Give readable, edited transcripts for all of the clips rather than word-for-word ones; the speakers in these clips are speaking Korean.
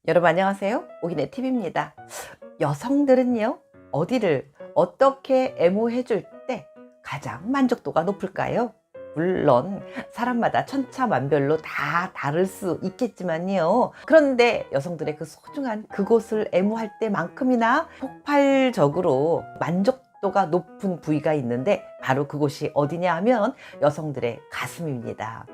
여러분 안녕하세요. 오기네 팁입니다. 여성들은요, 어디를 어떻게 애무해 줄 때 가장 만족도가 높을까요? 물론 사람마다 천차만별로 다 다를 수 있겠지만요. 그런데 여성들의 그 소중한 그곳을 애무할 때만큼이나 폭발적으로 만족도가 높은 부위가 있는데 바로 그곳이 어디냐 하면 여성들의 가슴입니다.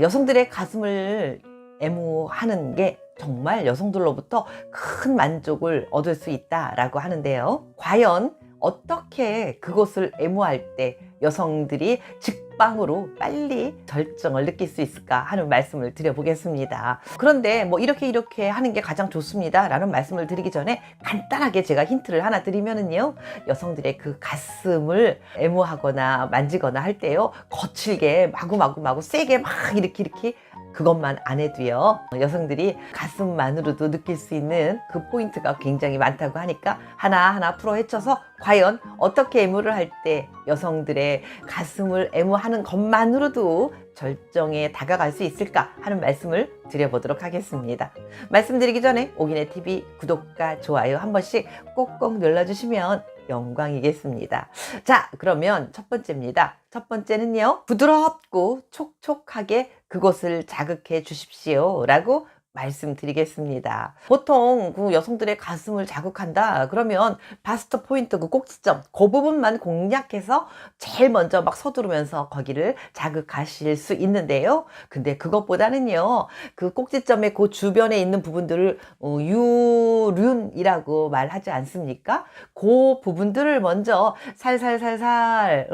여성들의 가슴을 애무하는 게 정말 여성들로부터 큰 만족을 얻을 수 있다라고 하는데요. 과연 어떻게 그것을 애무할 때 여성들이 직방으로 빨리 절정을 느낄 수 있을까 하는 말씀을 드려보겠습니다. 그런데 뭐 이렇게 하는 게 가장 좋습니다 라는 말씀을 드리기 전에 간단하게 제가 힌트를 하나 드리면은요, 여성들의 그 가슴을 애무하거나 만지거나 할 때요, 거칠게 마구 세게 막 이렇게 그것만 안 해도요, 여성들이 가슴만으로도 느낄 수 있는 그 포인트가 굉장히 많다고 하니까 하나하나 풀어 헤쳐서 과연 어떻게 애무를 할 때 여성들의 가슴을 애무하는 것만으로도 절정에 다가갈 수 있을까 하는 말씀을 드려보도록 하겠습니다. 말씀드리기 전에 오기네 TV 구독과 좋아요 한 번씩 꼭꼭 눌러주시면 영광이겠습니다. 자, 그러면 첫 번째입니다. 첫 번째는요, 부드럽고 촉촉하게 그곳을 자극해 주십시오 라고 말씀드리겠습니다. 보통 그 여성들의 가슴을 자극한다 그러면 바스트 포인트 그 꼭지점 그 부분만 공략해서 제일 먼저 막 서두르면서 거기를 자극하실 수 있는데요. 근데 그것보다는요, 그 꼭지점의 그 주변에 있는 부분들을 유륜이라고 말하지 않습니까? 그 부분들을 먼저 살살살살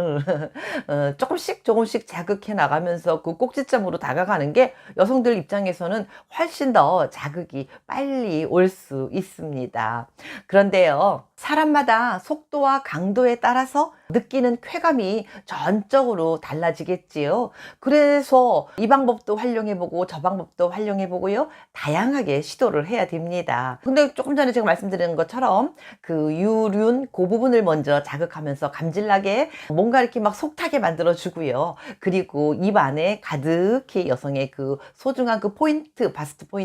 조금씩 자극해 나가면서 그 꼭지점으로 다가가는 게 여성들 입장에서는 훨씬 더 자극이 빨리 올 수 있습니다. 그런데요, 사람마다 속도와 강도에 따라서 느끼는 쾌감이 전적으로 달라지겠지요. 그래서 이 방법도 활용해보고 저 방법도 활용해보고요, 다양하게 시도를 해야 됩니다. 근데 조금 전에 제가 말씀드린 것처럼 그 유륜 그 부분을 먼저 자극하면서 감질나게 뭔가 이렇게 막 속타게 만들어주고요. 그리고 입 안에 가득히 여성의 그 소중한 그 포인트, 바스트 포인트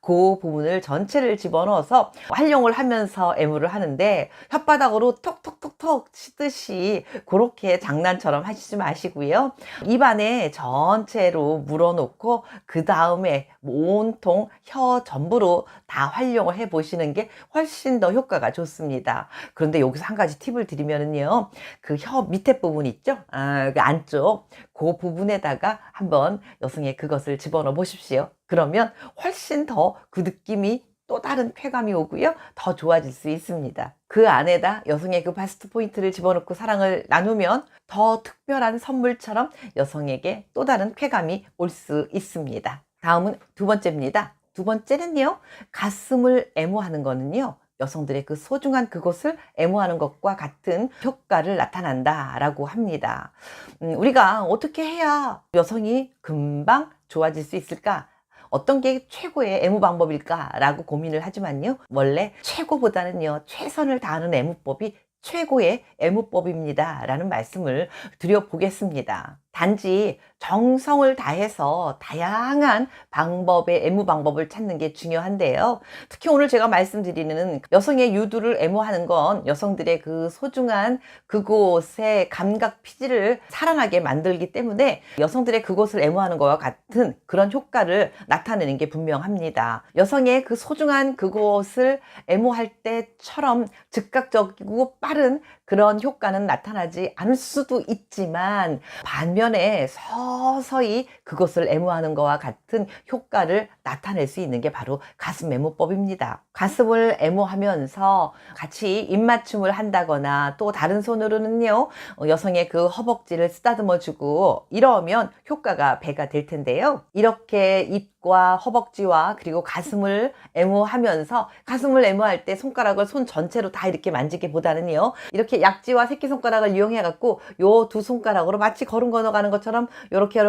그 부분을 전체를 집어넣어서 활용을 하면서 애무를 하는데, 혓바닥으로 톡톡톡톡 치듯이 그렇게 장난처럼 하시지 마시고요. 입 안에 전체로 물어놓고 그 다음에 온통 혀 전부로 다 활용을 해 보시는 게 훨씬 더 효과가 좋습니다. 그런데 여기서 한 가지 팁을 드리면은요, 그 혀 밑에 부분 있죠? 그 안쪽 그 부분에다가 한번 여성의 그것을 집어넣어 보십시오. 그러면 훨씬 더 그 느낌이 또 다른 쾌감이 오고요, 더 좋아질 수 있습니다. 그 안에다 여성의 그 바스트 포인트를 집어넣고 사랑을 나누면 더 특별한 선물처럼 여성에게 또 다른 쾌감이 올 수 있습니다. 다음은 두 번째입니다. 두 번째는요, 가슴을 애무하는 거는요, 여성들의 그 소중한 그곳을 애무하는 것과 같은 효과를 나타난다라고 합니다. 우리가 어떻게 해야 여성이 금방 좋아질 수 있을까? 어떤 게 최고의 애무 방법일까라고 고민을 하지만요, 원래 최고보다는요, 최선을 다하는 애무법이 최고의 애무법입니다 라는 말씀을 드려보겠습니다. 단지 정성을 다해서 다양한 방법의 애무 방법을 찾는 게 중요한데요, 특히 오늘 제가 말씀드리는 여성의 유두를 애무하는 건 여성들의 그 소중한 그곳의 감각 피지를 살아나게 만들기 때문에 여성들의 그곳을 애무하는 것과 같은 그런 효과를 나타내는 게 분명합니다. 여성의 그 소중한 그곳을 애무할 때처럼 즉각적이고 빠른 그런 효과는 나타나지 않을 수도 있지만, 반면에 서서히 그것을 애무하는 것과 같은 효과를 나타낼 수 있는 게 바로 가슴 애무법입니다. 가슴을 애무하면서 같이 입맞춤을 한다거나 또 다른 손으로는요, 여성의 그 허벅지를 쓰다듬어 주고 이러면 효과가 배가 될 텐데요, 이렇게 입과 허벅지와 그리고 가슴을 애무하면서, 가슴을 애무할 때 손가락을 손 전체로 다 이렇게 만지기보다는요, 이렇게 약지와 새끼손가락을 이용해 갖고 요 두 손가락으로 마치 걸음 건너가는 것처럼 요렇게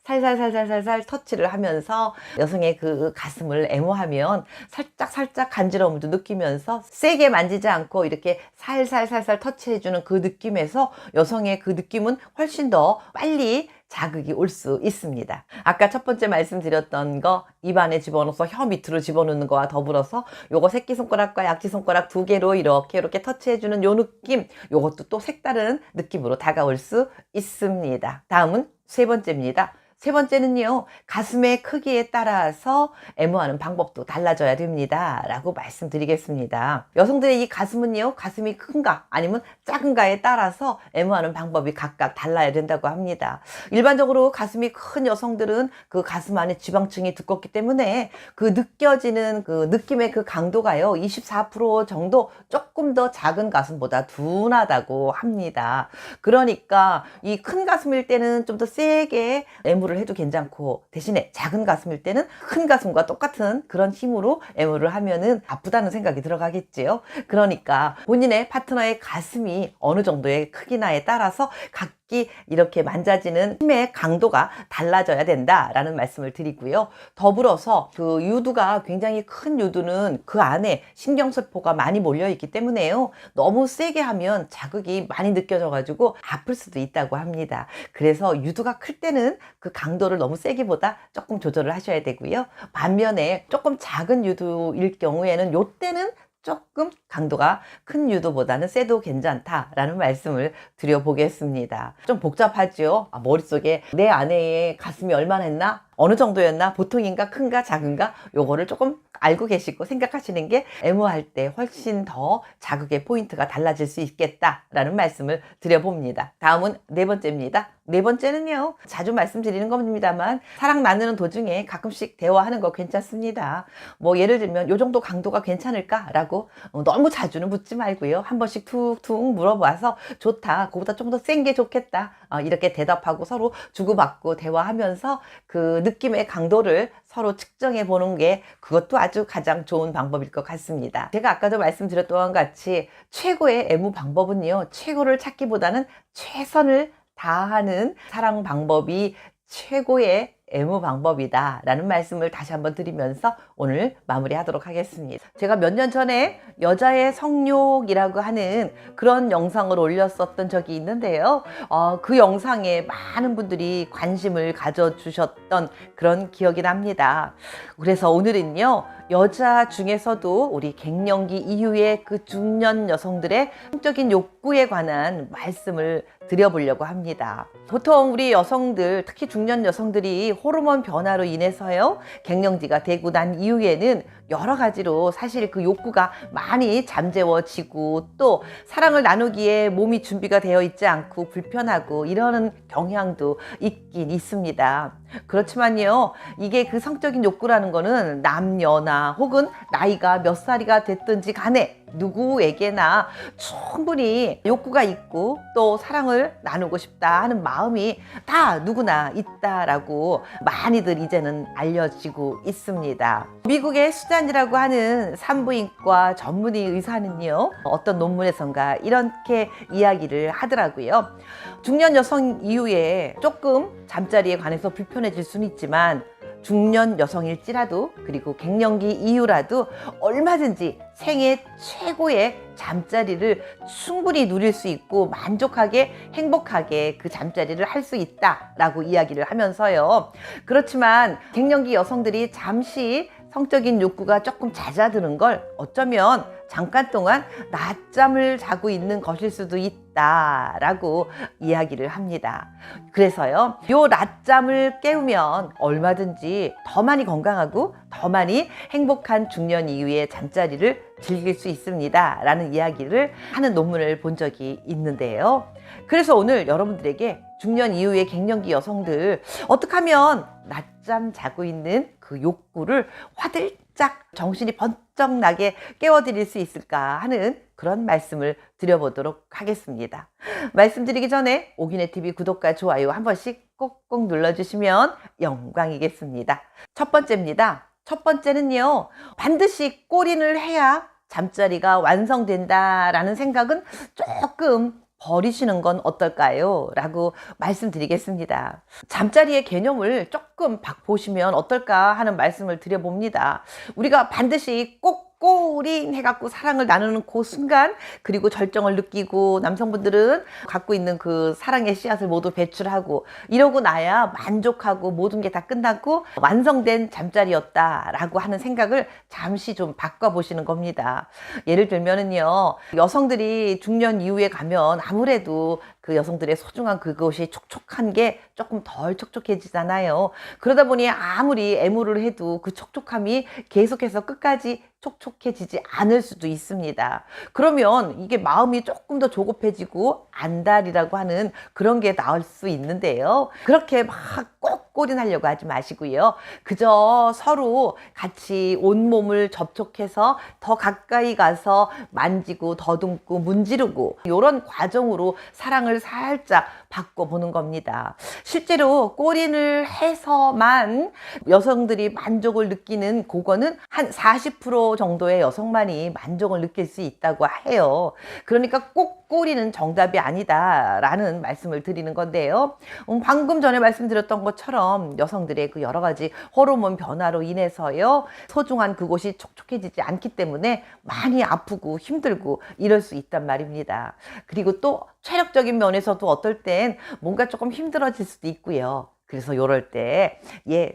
살살살살 터치를 하면서 여성의 그 가슴을 애무하면 살짝 간지러움도 느끼면서 세게 만지지 않고 이렇게 살살살살 터치해주는 그 느낌에서 여성의 그 느낌은 훨씬 더 빨리 자극이 올 수 있습니다. 아까 첫 번째 말씀드렸던 거 입안에 집어넣어서 혀 밑으로 집어넣는 거와 더불어서 요거 새끼손가락과 약지손가락 두 개로 이렇게 터치해주는 요 느낌, 요것도 또 색다른 느낌으로 다가올 수 있습니다. 다음은 세 번째입니다. 세 번째는요, 가슴의 크기에 따라서 애무하는 방법도 달라져야 됩니다 라고 말씀드리겠습니다. 여성들의 이 가슴은요, 가슴이 큰가 아니면 작은가에 따라서 애무하는 방법이 각각 달라야 된다고 합니다. 일반적으로 가슴이 큰 여성들은 그 가슴 안에 지방층이 두껍기 때문에 그 느껴지는 그 느낌의 그 강도가요, 24% 정도 조금 더 작은 가슴보다 둔하다고 합니다. 그러니까 이 큰 가슴일 때는 좀 더 세게 애무를 해도 괜찮고, 대신에 작은 가슴일 때는 큰 가슴과 똑같은 그런 힘으로 애무를 하면은 아프다는 생각이 들어가겠지요. 그러니까 본인의 파트너의 가슴이 어느 정도의 크기나에 따라서 각기 이렇게 만져지는 힘의 강도가 달라져야 된다라는 말씀을 드리고요. 더불어서 그 유두가 굉장히 큰 유두는 그 안에 신경세포가 많이 몰려 있기 때문에요, 너무 세게 하면 자극이 많이 느껴져 가지고 아플 수도 있다고 합니다. 그래서 유두가 클 때는 그 강도를 너무 세기보다 조금 조절을 하셔야 되고요. 반면에 조금 작은 유두일 경우에는 요때는 조금 강도가 큰 유두보다는 세도 괜찮다라는 말씀을 드려보겠습니다. 좀 복잡하죠? 머릿속에 내 아내의 가슴이 얼마나 했나? 어느 정도였나? 보통인가? 큰가? 작은가? 요거를 조금 알고 계시고 생각하시는 게 애무할 때 훨씬 더 자극의 포인트가 달라질 수 있겠다라는 말씀을 드려봅니다. 다음은 네 번째입니다. 네 번째는요, 자주 말씀드리는 겁니다만 사랑 나누는 도중에 가끔씩 대화하는 거 괜찮습니다. 뭐 예를 들면 요 정도 강도가 괜찮을까? 라고 너무 자주는 묻지 말고요, 한 번씩 툭툭 물어봐서 좋다, 그거보다 좀 더 센 게 좋겠다, 이렇게 대답하고 서로 주고받고 대화하면서 그 느낌의 강도를 서로 측정해 보는 게 그것도 아주 가장 좋은 방법일 것 같습니다. 제가 아까도 말씀드렸던 것 같이 최고의 애무 방법은요, 최고를 찾기보다는 최선을 다하는 사랑 방법이 최고의 애무 방법이다 라는 말씀을 다시 한번 드리면서 오늘 마무리하도록 하겠습니다. 제가 몇 년 전에 여자의 성욕이라고 하는 그런 영상을 올렸었던 적이 있는데요, 그 영상에 많은 분들이 관심을 가져주셨던 그런 기억이 납니다. 그래서 오늘은요, 여자 중에서도 우리 갱년기 이후의 그 중년 여성들의 성적인 욕구에 관한 말씀을 드려보려고 합니다. 보통 우리 여성들, 특히 중년 여성들이 호르몬 변화로 인해서요, 갱년기가 되고 난 이후에는 여러 가지로 사실 그 욕구가 많이 잠재워지고 또 사랑을 나누기에 몸이 준비가 되어 있지 않고 불편하고 이러는 경향도 있긴 있습니다. 그렇지만요, 이게 그 성적인 욕구라는 거는 남녀나 혹은 나이가 몇 살이가 됐든지 간에 누구에게나 충분히 욕구가 있고 또 사랑을 나누고 싶다 하는 마음이 다 누구나 있다라고 많이들 이제는 알려지고 있습니다. 미국의 수잔이라고 하는 산부인과 전문의 의사는요, 어떤 논문에선가 이렇게 이야기를 하더라고요. 중년 여성 이후에 조금 잠자리에 관해서 불편해질 수는 있지만 중년 여성일지라도 그리고 갱년기 이후라도 얼마든지 생애 최고의 잠자리를 충분히 누릴 수 있고 만족하게 행복하게 그 잠자리를 할 수 있다라고 이야기를 하면서요, 그렇지만 갱년기 여성들이 잠시 성적인 욕구가 조금 잦아드는 걸 어쩌면 잠깐 동안 낮잠을 자고 있는 것일 수도 있다라고 이야기를 합니다. 그래서요, 요 낮잠을 깨우면 얼마든지 더 많이 건강하고 더 많이 행복한 중년 이후의 잠자리를 즐길 수 있습니다 라는 이야기를 하는 논문을 본 적이 있는데요. 그래서 오늘 여러분들에게 중년 이후의 갱년기 여성들 어떻게 하면 낮잠 자고 있는 그 욕구를 화들짝 정신이 번쩍 나게 깨워드릴 수 있을까 하는 그런 말씀을 드려보도록 하겠습니다. 말씀드리기 전에 오기네TV 구독과 좋아요 한 번씩 꼭꼭 눌러주시면 영광이겠습니다. 첫 번째입니다. 첫 번째는요, 반드시 골인을 해야 잠자리가 완성된다라는 생각은 조금 버리시는 건 어떨까요? 라고 말씀드리겠습니다. 잠자리의 개념을 조금 보시면 어떨까 하는 말씀을 드려봅니다. 우리가 반드시 꼭 꼬린 해갖고 사랑을 나누는 그 순간, 그리고 절정을 느끼고 남성분들은 갖고 있는 그 사랑의 씨앗을 모두 배출하고 이러고 나야 만족하고 모든 게 다 끝났고 완성된 잠자리였다라고 하는 생각을 잠시 좀 바꿔보시는 겁니다. 예를 들면은요, 여성들이 중년 이후에 가면 아무래도 그 여성들의 소중한 그것이 촉촉한 게 조금 덜 촉촉해지잖아요. 그러다 보니 아무리 애무를 해도 그 촉촉함이 계속해서 끝까지 촉촉해지지 않을 수도 있습니다. 그러면 이게 마음이 조금 더 조급해지고 안달이라고 하는 그런 게 나올 수 있는데요. 그렇게 막 꼭 꼬린하려고 하지 마시고요. 그저 서로 같이 온몸을 접촉해서 더 가까이 가서 만지고 더듬고 문지르고 이런 과정으로 사랑을 살짝 바꿔보는 겁니다. 실제로 꼬린을 해서만 여성들이 만족을 느끼는 그거는 한 40% 정도의 여성만이 만족을 느낄 수 있다고 해요. 그러니까 꼭 꼬리는 정답이 아니다라는 말씀을 드리는 건데요. 방금 전에 말씀드렸던 것처럼 여성들의 그 여러 가지 호르몬 변화로 인해서요, 소중한 그곳이 촉촉해지지 않기 때문에 많이 아프고 힘들고 이럴 수 있단 말입니다. 그리고 또 체력적인 면에서도 어떨 땐 뭔가 조금 힘들어질 수도 있고요. 그래서 요럴 때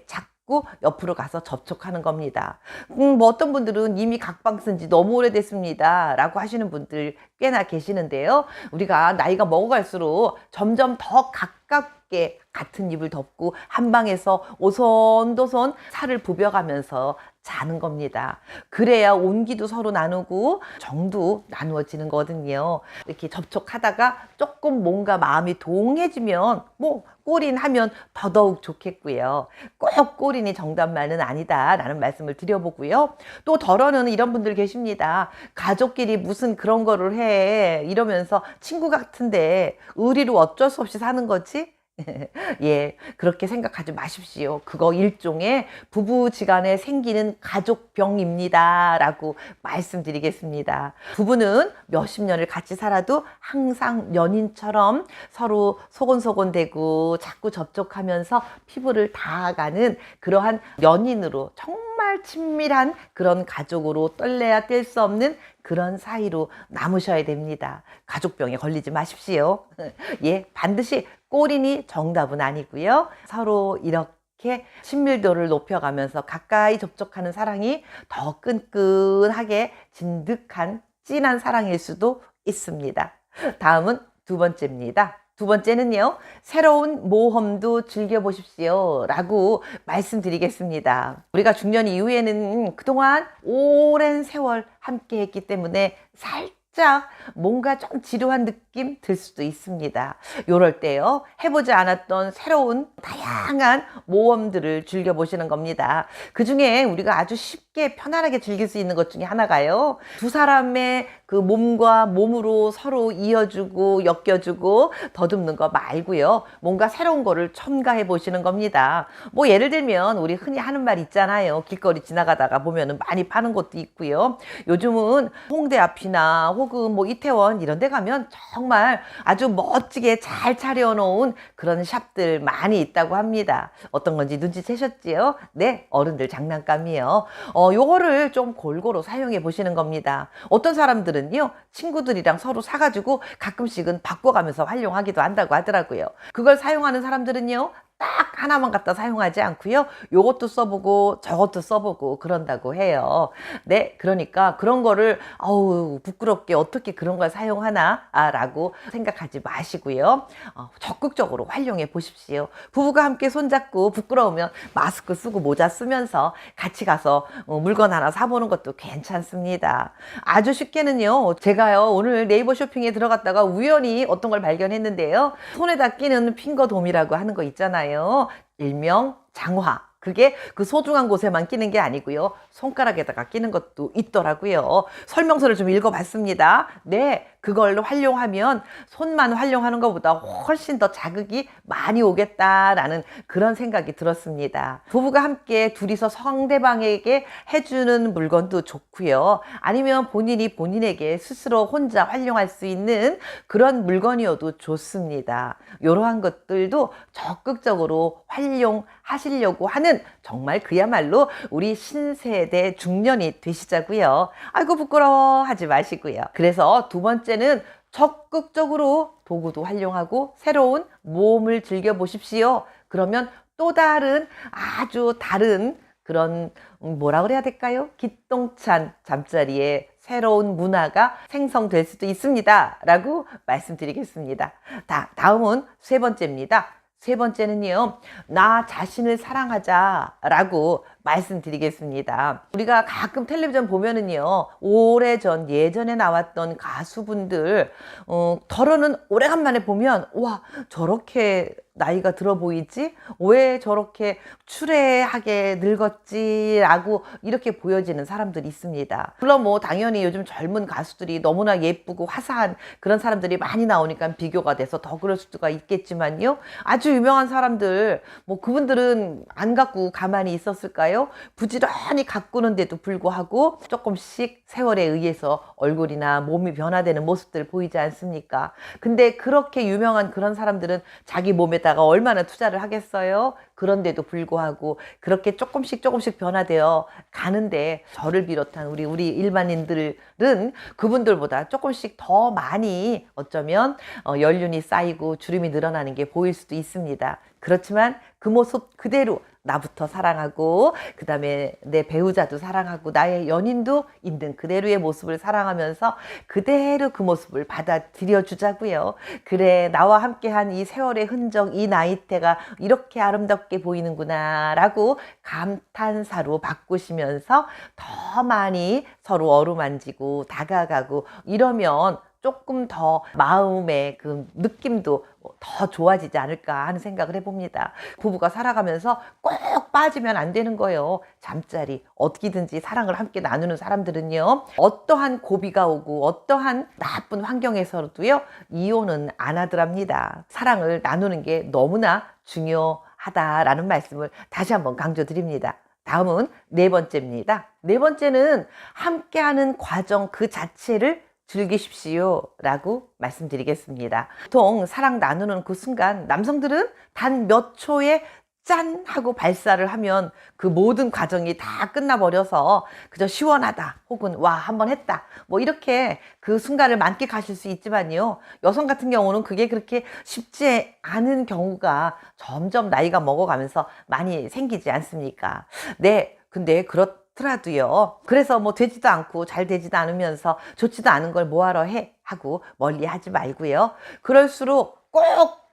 자꾸 옆으로 가서 접촉하는 겁니다. 뭐 어떤 분들은 이미 각방 쓴 지 너무 오래됐습니다 라고 하시는 분들 꽤나 계시는데요. 우리가 나이가 먹어갈수록 점점 더 가깝게 같은 입을 덮고 한 방에서 오손도손 살을 부벼가면서 자는 겁니다. 그래야 온기도 서로 나누고 정도 나누어지는 거거든요. 이렇게 접촉하다가 조금 뭔가 마음이 동해지면 뭐 꼬린하면 더더욱 좋겠고요. 꼭 꼬린이 정답만은 아니다라는 말씀을 드려보고요. 또 덜어는 이런 분들 계십니다. 가족끼리 무슨 그런 거를 해 이러면서 친구 같은데 의리로 어쩔 수 없이 사는 거지? 그렇게 생각하지 마십시오. 그거 일종의 부부지간에 생기는 가족병입니다 라고 말씀드리겠습니다. 부부는 몇십 년을 같이 살아도 항상 연인처럼 서로 소곤소곤대고 자꾸 접촉하면서 피부를 닿아가는 그러한 연인으로 정말 친밀한 그런 가족으로 뗄래야 뗄 수 없는 그런 사이로 남으셔야 됩니다. 가족병에 걸리지 마십시오. 반드시 꼬린이 정답은 아니고요. 서로 이렇게 친밀도를 높여가면서 가까이 접촉하는 사랑이 더 끈끈하게 진득한 진한 사랑일 수도 있습니다. 다음은 두 번째입니다. 두 번째는요, 새로운 모험도 즐겨보십시오 라고 말씀드리겠습니다. 우리가 중년 이후에는 그동안 오랜 세월 함께 했기 때문에 살짝 뭔가 좀 지루한 느낌 들 수도 있습니다. 요럴 때요, 해보지 않았던 새로운 다양한 모험들을 즐겨보시는 겁니다. 그 중에 우리가 아주 쉽게 편안하게 즐길 수 있는 것 중에 하나가요, 두 사람의 그 몸과 몸으로 서로 이어주고 엮여주고 더듬는 거 말고요, 뭔가 새로운 거를 첨가해 보시는 겁니다. 뭐 예를 들면 우리 흔히 하는 말 있잖아요. 길거리 지나가다가 보면은 많이 파는 곳도 있고요. 요즘은 홍대 앞이나 혹은 뭐 이태원 이런 데 가면 정말 아주 멋지게 잘 차려놓은 그런 샵들 많이 있다고 합니다. 어떤 건지 눈치채셨지요? 네, 어른들 장난감이요. 요거를 좀 골고루 사용해 보시는 겁니다. 어떤 사람들은요, 친구들이랑 서로 사가지고 가끔씩은 바꿔가면서 활용하기도 한다고 하더라고요. 그걸 사용하는 사람들은요, 딱 하나만 갖다 사용하지 않고요, 요것도 써보고 저것도 써보고 그런다고 해요. 네, 그러니까 그런 거를 부끄럽게 어떻게 그런 걸 사용하나 라고 생각하지 마시고요, 적극적으로 활용해 보십시오. 부부가 함께 손잡고 부끄러우면 마스크 쓰고 모자 쓰면서 같이 가서 물건 하나 사보는 것도 괜찮습니다. 아주 쉽게는요, 제가요 오늘 네이버 쇼핑에 들어갔다가 우연히 어떤 걸 발견했는데요, 손에다 끼는 핑거돔이라고 하는 거 있잖아요. 일명 장화. 그게 그 소중한 곳에만 끼는 게 아니고요, 손가락에다가 끼는 것도 있더라고요. 설명서를 좀 읽어봤습니다. 네, 그걸로 활용하면 손만 활용하는 것보다 훨씬 더 자극이 많이 오겠다라는 그런 생각이 들었습니다. 부부가 함께 둘이서 상대방에게 해주는 물건도 좋고요, 아니면 본인이 본인에게 스스로 혼자 활용할 수 있는 그런 물건이어도 좋습니다. 이러한 것들도 적극적으로 활용하시려고 하는 정말 그야말로 우리 신세대 중년이 되시자고요. 아이고 부끄러워 하지 마시고요. 그래서 두 번째는 적극적으로 도구도 활용하고 새로운 모험을 즐겨보십시오. 그러면 또 다른 아주 다른 그런 뭐라 그래야 될까요? 기똥찬 잠자리에 새로운 문화가 생성될 수도 있습니다. 라고 말씀드리겠습니다. 다음은 세 번째입니다. 세 번째는요, 나 자신을 사랑하자 라고 말씀드리겠습니다. 우리가 가끔 텔레비전 보면은요, 오래전 예전에 나왔던 가수분들 덜어는 오래간만에 보면 와 저렇게 나이가 들어 보이지? 왜 저렇게 추레하게 늙었지? 라고 이렇게 보여지는 사람들이 있습니다. 물론 뭐 당연히 요즘 젊은 가수들이 너무나 예쁘고 화사한 그런 사람들이 많이 나오니까 비교가 돼서 더 그럴 수가 있겠지만요. 아주 유명한 사람들, 뭐 그분들은 안 갖고 가만히 있었을까요? 부지런히 가꾸는데도 불구하고 조금씩 세월에 의해서 얼굴이나 몸이 변화되는 모습들 보이지 않습니까? 근데 그렇게 유명한 그런 사람들은 자기 몸에다가 얼마나 투자를 하겠어요? 그런데도 불구하고 그렇게 조금씩 변화되어 가는데 저를 비롯한 우리 일반인들은 그분들보다 조금씩 더 많이 어쩌면 연륜이 쌓이고 주름이 늘어나는 게 보일 수도 있습니다. 그렇지만 그 모습 그대로 나부터 사랑하고 그 다음에 내 배우자도 사랑하고 나의 연인도 있는 그대로의 모습을 사랑하면서 그대로 그 모습을 받아들여 주자고요. 그래 나와 함께한 이 세월의 흔적 이 나이대가 이렇게 아름답게 보이는구나 라고 감탄사로 바꾸시면서 더 많이 서로 어루만지고 다가가고 이러면 조금 더 마음의 그 느낌도 더 좋아지지 않을까 하는 생각을 해봅니다. 부부가 살아가면서 꼭 빠지면 안 되는 거예요. 잠자리 어떻게든지 사랑을 함께 나누는 사람들은요, 어떠한 고비가 오고 어떠한 나쁜 환경에서도요 이혼은 안 하더랍니다. 사랑을 나누는 게 너무나 중요하다라는 말씀을 다시 한번 강조드립니다. 다음은 네 번째입니다. 네 번째는 함께하는 과정 그 자체를 즐기십시오 라고 말씀드리겠습니다. 보통 사랑 나누는 그 순간 남성들은 단 몇 초에 짠 하고 발사를 하면 그 모든 과정이 다 끝나버려서 그저 시원하다 혹은 와 한번 했다 뭐 이렇게 그 순간을 만끽하실 수 있지만요, 여성 같은 경우는 그게 그렇게 쉽지 않은 경우가 점점 나이가 먹어가면서 많이 생기지 않습니까? 네, 근데 그렇더라도요, 그래서 뭐 되지도 않고 잘 되지도 않으면서 좋지도 않은 걸 뭐하러 해 하고 멀리 하지 말고요, 그럴수록 꼭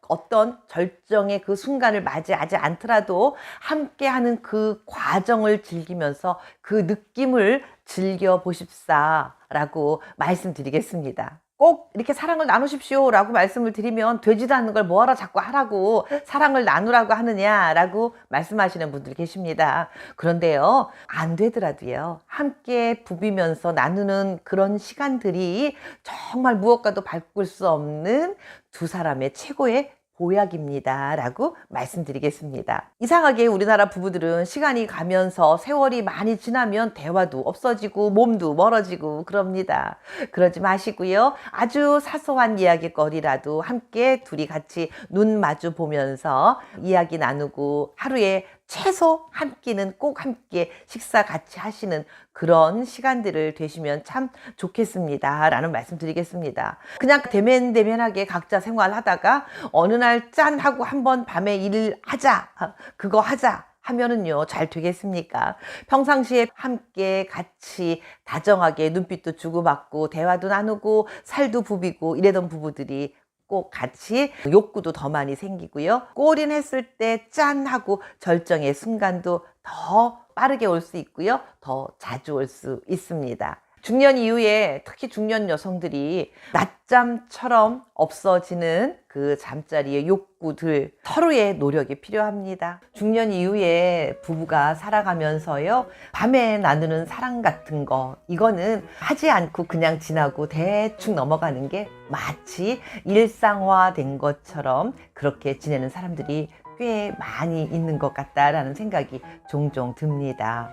어떤 절정의 그 순간을 맞이하지 않더라도 함께하는 그 과정을 즐기면서 그 느낌을 즐겨보십사 라고 말씀드리겠습니다. 꼭 이렇게 사랑을 나누십시오 라고 말씀을 드리면 되지도 않는 걸 뭐하러 자꾸 하라고 사랑을 나누라고 하느냐라고 말씀하시는 분들 계십니다. 그런데요, 안 되더라도요, 함께 부비면서 나누는 그런 시간들이 정말 무엇과도 바꿀 수 없는 두 사람의 최고의 보약입니다 라고 말씀드리겠습니다. 이상하게 우리나라 부부들은 시간이 가면서 세월이 많이 지나면 대화도 없어지고 몸도 멀어지고 그럽니다. 그러지 마시고요, 아주 사소한 이야기거리라도 함께 둘이 같이 눈 마주 보면서 이야기 나누고 하루에 최소 한 끼는 꼭 함께 식사 같이 하시는 그런 시간들을 되시면 참 좋겠습니다 라는 말씀 드리겠습니다. 그냥 대면대면하게 각자 생활하다가 어느 날 짠 하고 한번 밤에 일 하자 그거 하자 하면은요 잘 되겠습니까? 평상시에 함께 같이 다정하게 눈빛도 주고받고 대화도 나누고 살도 부비고 이래던 부부들이 꼭 같이 욕구도 더 많이 생기고요, 골인했을 때 짠 하고 절정의 순간도 더 빠르게 올 수 있고요, 더 자주 올 수 있습니다. 중년 이후에 특히 중년 여성들이 낮잠처럼 없어지는 그 잠자리의 욕구들, 서로의 노력이 필요합니다. 중년 이후에 부부가 살아가면서요, 밤에 나누는 사랑 같은 거 이거는 하지 않고 그냥 지나고 대충 넘어가는 게 마치 일상화된 것처럼 그렇게 지내는 사람들이 꽤 많이 있는 것 같다라는 생각이 종종 듭니다.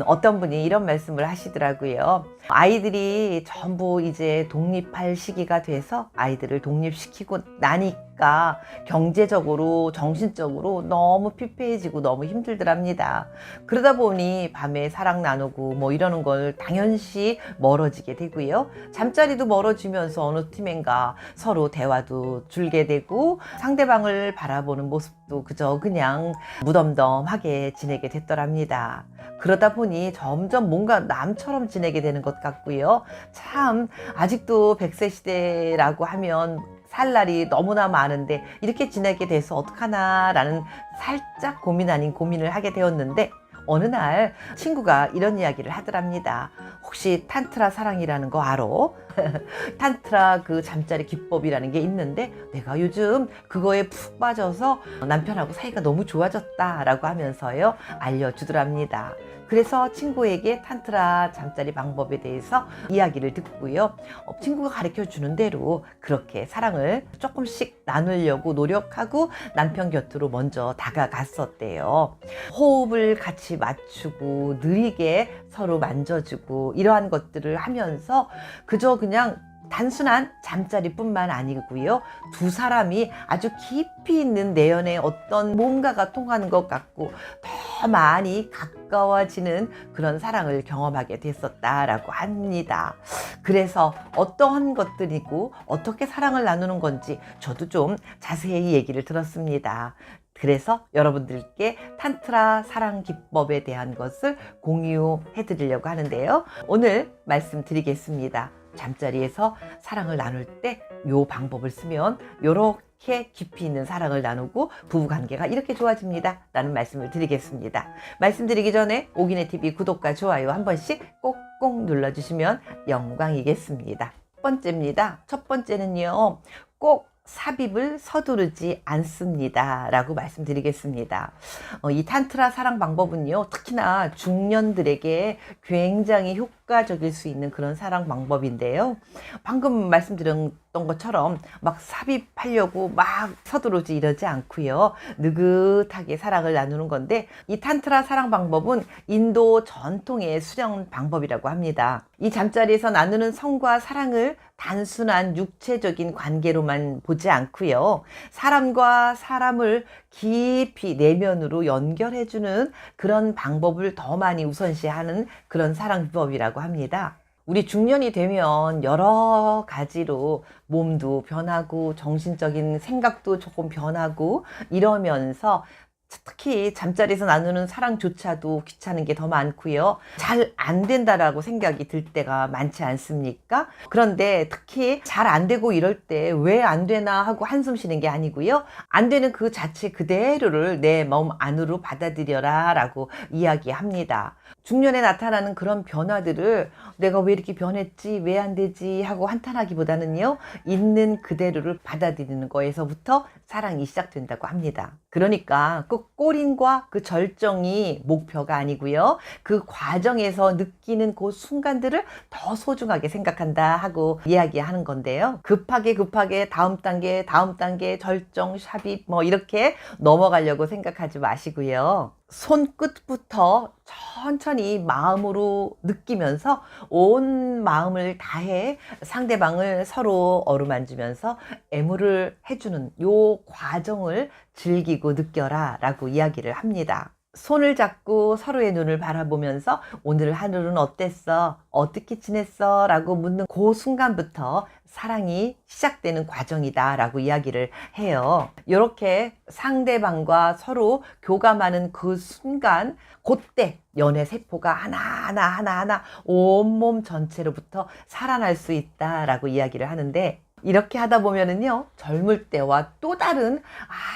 어떤 분이 이런 말씀을 하시더라고요. 아이들이 전부 이제 독립할 시기가 돼서 아이들을 독립시키고 나니까 하니까 경제적으로, 정신적으로 너무 피폐해지고 너무 힘들더랍니다. 그러다 보니 밤에 사랑 나누고 뭐 이러는 걸 당연시 멀어지게 되고요. 잠자리도 멀어지면서 어느 팀인가 서로 대화도 줄게 되고 상대방을 바라보는 모습도 그저 그냥 무덤덤하게 지내게 됐더랍니다. 그러다 보니 점점 뭔가 남처럼 지내게 되는 것 같고요. 참 아직도 100세 시대라고 하면 살 날이 너무나 많은데 이렇게 지내게 돼서 어떡하나 라는 살짝 고민 아닌 고민을 하게 되었는데, 어느 날 친구가 이런 이야기를 하더랍니다. 혹시 탄트라 사랑이라는 거 알아? 탄트라 그 잠자리 기법이라는 게 있는데 내가 요즘 그거에 푹 빠져서 남편하고 사이가 너무 좋아졌다라고 하면서요 알려주더랍니다. 그래서 친구에게 탄트라 잠자리 방법에 대해서 이야기를 듣고요. 친구가 가르쳐 주는 대로 그렇게 사랑을 조금씩 나누려고 노력하고 남편 곁으로 먼저 다가갔었대요. 호흡을 같이 맞추고 느리게 서로 만져주고 이러한 것들을 하면서 그저 그냥 단순한 잠자리뿐만 아니고요. 두 사람이 아주 깊이 있는 내연의 어떤 뭔가가 통하는 것 같고 더 많이 가까워지는 그런 사랑을 경험하게 됐었다라고 합니다. 그래서 어떠한 것들이고 어떻게 사랑을 나누는 건지 저도 좀 자세히 얘기를 들었습니다. 그래서 여러분들께 탄트라 사랑 기법에 대한 것을 공유해 드리려고 하는데요. 오늘 말씀드리겠습니다. 잠자리에서 사랑을 나눌 때 이 방법을 쓰면 이렇게 깊이 있는 사랑을 나누고 부부관계가 이렇게 좋아집니다 라는 말씀을 드리겠습니다. 말씀드리기 전에 오기네TV 구독과 좋아요 한 번씩 꼭꼭 눌러주시면 영광이겠습니다. 첫 번째입니다. 첫 번째는요, 꼭 삽입을 서두르지 않습니다 라고 말씀드리겠습니다. 이 탄트라 사랑 방법은요, 특히나 중년들에게 굉장히 효과적일 수 있는 그런 사랑 방법인데요, 방금 말씀드렸던 것처럼 막 삽입하려고 막 서두르지 이러지 않고요, 느긋하게 사랑을 나누는 건데, 이 탄트라 사랑 방법은 인도 전통의 수령 방법이라고 합니다. 이 잠자리에서 나누는 성과 사랑을 단순한 육체적인 관계로만 보지 않고요, 사람과 사람을 깊이 내면으로 연결해주는 그런 방법을 더 많이 우선시하는 그런 사랑 비법이라고 합니다. 우리 중년이 되면 여러 가지로 몸도 변하고 정신적인 생각도 조금 변하고 이러면서 특히 잠자리에서 나누는 사랑조차도 귀찮은 게 더 많고요. 잘 안 된다라고 생각이 들 때가 많지 않습니까? 그런데 특히 잘 안 되고 이럴 때 왜 안 되나 하고 한숨 쉬는 게 아니고요, 안 되는 그 자체 그대로를 내 마음 안으로 받아들여라 라고 이야기합니다. 중년에 나타나는 그런 변화들을 내가 왜 이렇게 변했지, 왜 안 되지 하고 한탄하기보다는요, 있는 그대로를 받아들이는 거에서부터 사랑이 시작된다고 합니다. 그러니까 그 꼬린과 그 절정이 목표가 아니고요, 그 과정에서 느끼는 그 순간들을 더 소중하게 생각한다 하고 이야기하는 건데요, 급하게 다음 단계 절정 삽입 뭐 이렇게 넘어가려고 생각하지 마시고요, 손끝부터 천천히 마음으로 느끼면서 온 마음을 다해 상대방을 서로 어루만지면서 애무를 해주는 요 과정을 즐기고 느껴라 라고 이야기를 합니다. 손을 잡고 서로의 눈을 바라보면서 오늘 하루는 어땠어? 어떻게 지냈어? 라고 묻는 그 순간부터 사랑이 시작되는 과정이다 라고 이야기를 해요. 이렇게 상대방과 서로 교감하는 그 순간, 그때 연애 세포가 하나하나 온몸 전체로부터 살아날 수 있다 라고 이야기를 하는데, 이렇게 하다 보면은요, 젊을 때와 또 다른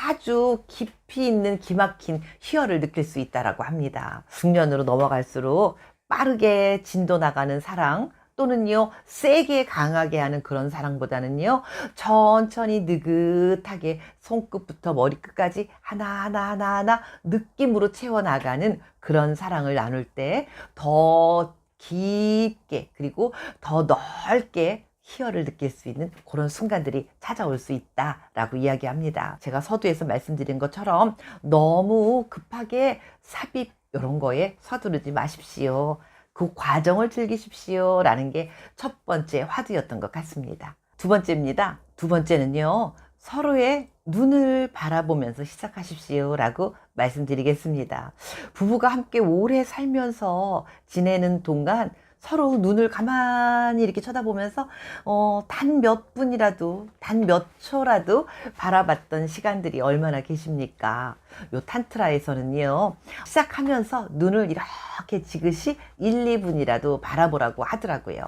아주 깊이 있는 기막힌 희열을 느낄 수 있다라고 합니다. 중년으로 넘어갈수록 빠르게 진도 나가는 사랑, 또는요 세게 강하게 하는 그런 사랑보다는요, 천천히 느긋하게 손끝부터 머리끝까지 하나하나 느낌으로 채워나가는 그런 사랑을 나눌 때 더 깊게 그리고 더 넓게 희열을 느낄 수 있는 그런 순간들이 찾아올 수 있다라고 이야기합니다. 제가 서두에서 말씀드린 것처럼 너무 급하게 삽입 이런 거에 서두르지 마십시오. 그 과정을 즐기십시오 라는 게 첫 번째 화두였던 것 같습니다. 두 번째입니다. 두 번째는요, 서로의 눈을 바라보면서 시작하십시오 라고 말씀드리겠습니다. 부부가 함께 오래 살면서 지내는 동안 서로 눈을 가만히 이렇게 쳐다보면서 단 몇 분이라도 단 몇 초라도 바라봤던 시간들이 얼마나 계십니까? 요 탄트라에서는요, 시작하면서 눈을 이렇게 지그시 1, 2분이라도 바라보라고 하더라고요.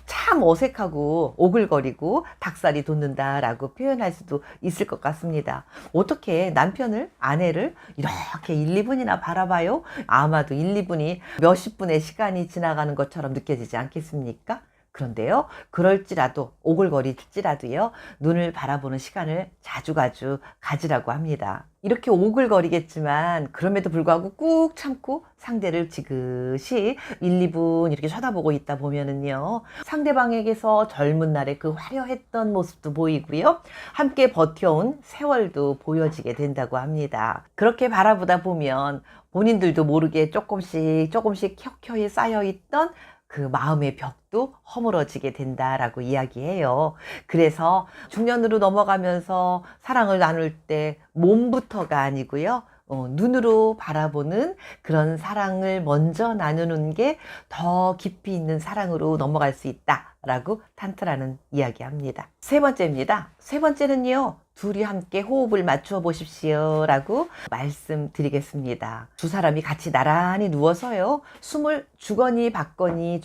참 어색하고 오글거리고 닭살이 돋는다라고 표현할 수도 있을 것 같습니다. 어떻게 남편을, 아내를 이렇게 1, 2분이나 바라봐요? 아마도 1, 2분이 몇십 분의 시간이 지나가는 것처럼 느껴지지 않겠습니까? 그런데요, 그럴지라도, 오글거릴지라도요, 눈을 바라보는 시간을 자주 가지라고 합니다. 이렇게 오글거리겠지만, 그럼에도 불구하고 꾹 참고 상대를 지그시 1, 2분 이렇게 쳐다보고 있다 보면은요, 상대방에게서 젊은 날의 그 화려했던 모습도 보이고요, 함께 버텨온 세월도 보여지게 된다고 합니다. 그렇게 바라보다 보면 본인들도 모르게 조금씩 켜켜이 쌓여있던 그 마음의 벽도 허물어지게 된다라고 이야기해요. 그래서 중년으로 넘어가면서 사랑을 나눌 때 몸부터가 아니고요, 눈으로 바라보는 그런 사랑을 먼저 나누는 게 더 깊이 있는 사랑으로 넘어갈 수 있다라고 탄트라는 이야기합니다. 세 번째입니다. 세 번째는요, 둘이 함께 호흡을 맞추어 보십시오 라고 말씀드리겠습니다. 두 사람이 같이 나란히 누워서요, 숨을 주거니 받거니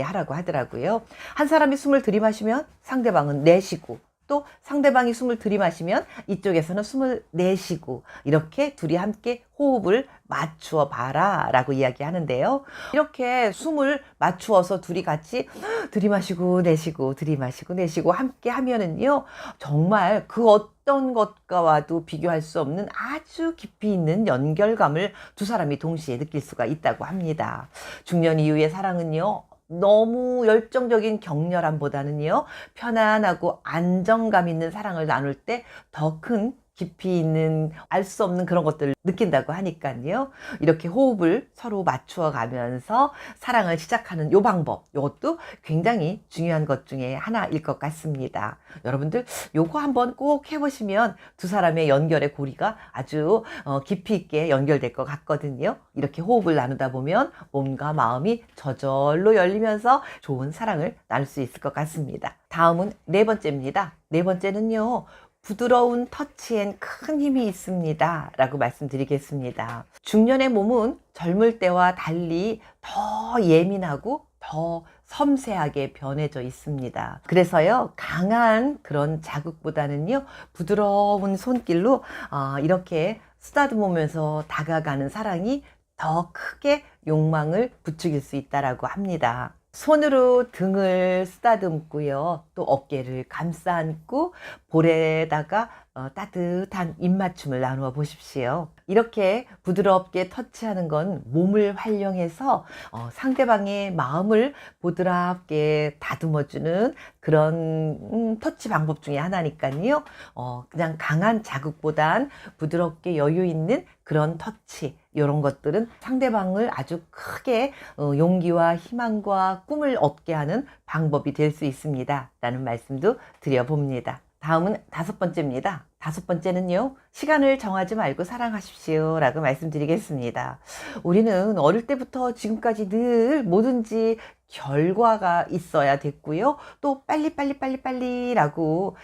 하라고 하더라고요. 한 사람이 숨을 들이마시면 상대방은 내쉬고, 또 상대방이 숨을 들이마시면 이쪽에서는 숨을 내쉬고, 이렇게 둘이 함께 호흡을 맞추어 봐라 라고 이야기하는데요. 이렇게 숨을 맞추어서 둘이 같이 들이마시고 내쉬고 들이마시고 내쉬고 함께 하면은요, 정말 그 어떤 것과도 비교할 수 없는 아주 깊이 있는 연결감을 두 사람이 동시에 느낄 수가 있다고 합니다. 중년 이후의 사랑은요, 너무 열정적인 격렬함보다는요, 편안하고 안정감 있는 사랑을 나눌 때 더 큰 깊이 있는 알 수 없는 그런 것들을 느낀다고 하니까요, 이렇게 호흡을 서로 맞추어 가면서 사랑을 시작하는 요 방법, 요것도 굉장히 중요한 것 중에 하나일 것 같습니다. 여러분들 요거 한번 꼭 해보시면 두 사람의 연결의 고리가 아주 깊이 있게 연결될 것 같거든요. 이렇게 호흡을 나누다 보면 몸과 마음이 저절로 열리면서 좋은 사랑을 나눌 수 있을 것 같습니다. 다음은 네 번째입니다. 네 번째는요, 부드러운 터치엔 큰 힘이 있습니다 라고 말씀드리겠습니다. 중년의 몸은 젊을 때와 달리 더 예민하고 더 섬세하게 변해져 있습니다. 그래서요, 강한 그런 자극보다는요, 부드러운 손길로 이렇게 쓰다듬으면서 다가가는 사랑이 더 크게 욕망을 부추길 수 있다라고 합니다. 손으로 등을 쓰다듬고요, 또 어깨를 감싸 안고 볼에다가 따뜻한 입맞춤을 나누어 보십시오. 이렇게 부드럽게 터치하는 건 몸을 활용해서 상대방의 마음을 보드랍게 다듬어주는 그런 터치 방법 중에 하나니까요. 그냥 강한 자극보단 부드럽게 여유 있는 그런 터치, 이런 것들은 상대방을 아주 크게 용기와 희망과 꿈을 얻게 하는 방법이 될 수 있습니다 라는 말씀도 드려봅니다. 다음은 다섯 번째입니다. 다섯 번째는요, 시간을 정하지 말고 사랑하십시오 라고 말씀드리겠습니다. 우리는 어릴 때부터 지금까지 늘 뭐든지 결과가 있어야 됐고요, 또 빨리 라고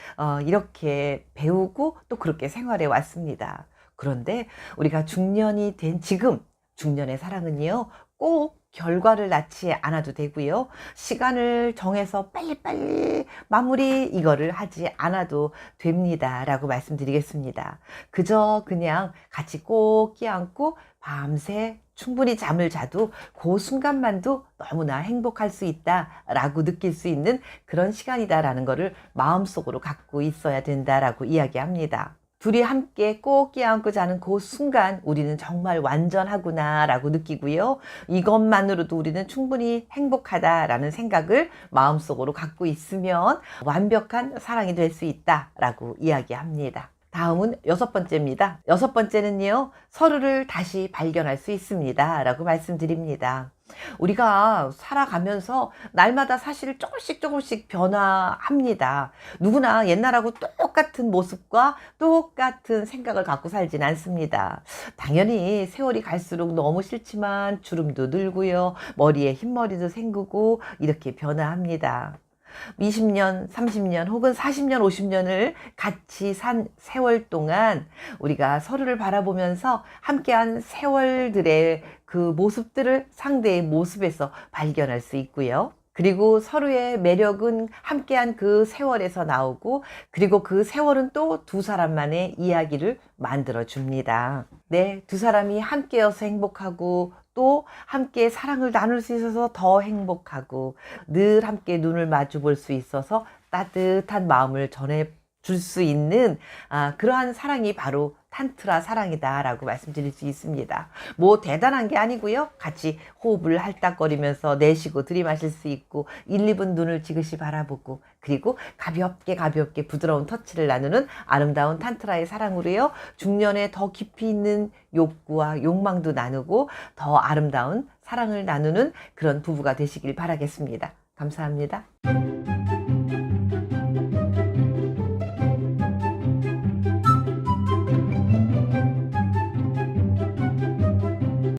이렇게 배우고 또 그렇게 생활해 왔습니다. 그런데 우리가 중년이 된 지금, 중년의 사랑은요, 꼭 결과를 낳지 않아도 되고요, 시간을 정해서 빨리 마무리 이거를 하지 않아도 됩니다 라고 말씀드리겠습니다. 그저 그냥 같이 꼭 껴안고 밤새 충분히 잠을 자도 그 순간만도 너무나 행복할 수 있다라고 느낄 수 있는 그런 시간이다라는 것을 마음속으로 갖고 있어야 된다라고 이야기합니다. 둘이 함께 꼭 껴안고 자는 그 순간 우리는 정말 완전하구나 라고 느끼고요, 이것만으로도 우리는 충분히 행복하다라는 생각을 마음속으로 갖고 있으면 완벽한 사랑이 될 수 있다 라고 이야기합니다. 다음은 여섯 번째입니다. 여섯 번째는요, 서로를 다시 발견할 수 있습니다 라고 말씀드립니다. 우리가 살아가면서 날마다 사실 조금씩 조금씩 변화합니다. 누구나 옛날하고 똑같은 모습과 똑같은 생각을 갖고 살진 않습니다. 당연히 세월이 갈수록 너무 싫지만 주름도 늘고요. 머리에 흰머리도 생기고 이렇게 변화합니다. 20년, 30년 혹은 40년, 50년을 같이 산 세월 동안 우리가 서로를 바라보면서 함께한 세월들의 그 모습들을 상대의 모습에서 발견할 수 있고요. 그리고 서로의 매력은 함께한 그 세월에서 나오고, 그리고 그 세월은 또 두 사람만의 이야기를 만들어 줍니다. 네, 두 사람이 함께여서 행복하고 또 함께 사랑을 나눌 수 있어서 더 행복하고 늘 함께 눈을 마주 볼 수 있어서 따뜻한 마음을 전해 줄 수 있는 그러한 사랑이 바로 탄트라 사랑이다라고 말씀드릴 수 있습니다. 뭐 대단한 게 아니고요. 같이 호흡을 할딱거리면서 내쉬고 들이마실 수 있고 1, 2분 눈을 지그시 바라보고 그리고 가볍게 가볍게 부드러운 터치를 나누는 아름다운 탄트라의 사랑으로요. 중년에 더 깊이 있는 욕구와 욕망도 나누고 더 아름다운 사랑을 나누는 그런 부부가 되시길 바라겠습니다. 감사합니다.